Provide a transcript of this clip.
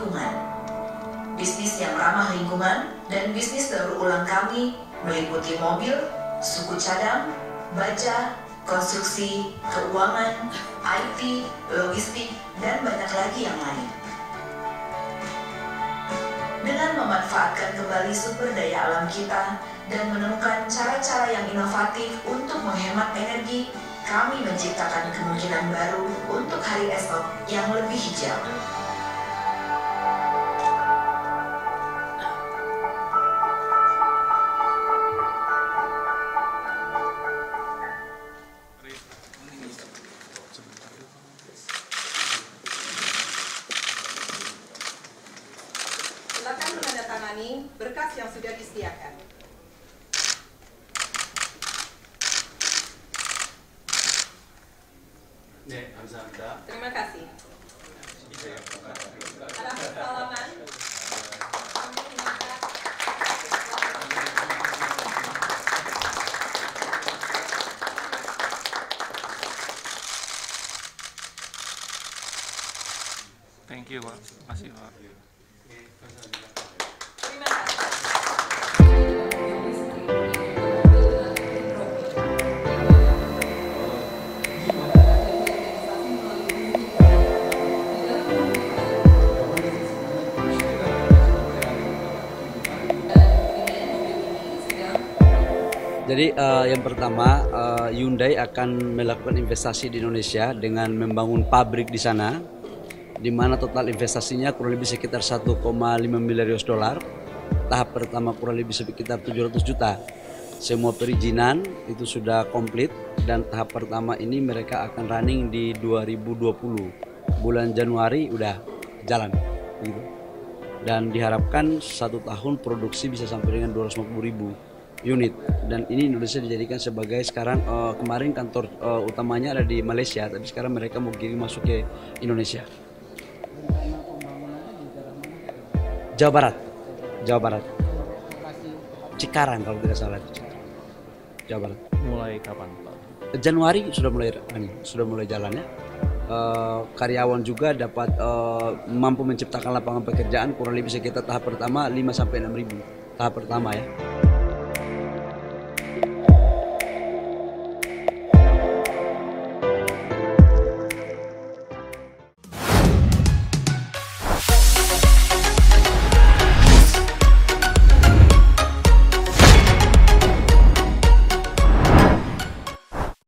lingkungan. Bisnis yang ramah lingkungan dan bisnis daur ulang kami meliputi mobil, suku cadang, baja, konstruksi, keuangan, IT, logistik, dan banyak lagi yang lain. Dengan memanfaatkan kembali sumber daya alam kita dan menemukan cara-cara yang inovatif untuk menghemat energi, kami menciptakan kemungkinan baru untuk hari esok yang lebih hijau. Silakan menandatangani berkas yang sudah disediakan. Terima kasih. Atas salaman. Thank you, Pak. Makasih, Pak. Terima kasih. Jadi yang pertama Hyundai akan melakukan investasi di Indonesia dengan membangun pabrik di sana, di mana total investasinya kurang lebih sekitar 1,5 miliar US dollar. Tahap pertama kurang lebih sekitar 700 juta. Semua perizinan itu sudah komplit dan tahap pertama ini mereka akan running di 2020. Bulan Januari udah jalan gitu. Dan diharapkan 1 tahun produksi bisa sampai dengan 250.000 unit, dan ini Indonesia dijadikan sebagai sekarang kemarin kantor utamanya ada di Malaysia, tapi sekarang mereka mau kirim masuk ke Indonesia. Jawa Barat, Cikarang kalau tidak salah, Jawa Barat. Mulai kapan, Pak? Januari sudah mulai jalan ya. Karyawan juga dapat mampu menciptakan lapangan pekerjaan kurang lebih sekitar tahap pertama 5 sampai 6 ribu tahap pertama ya.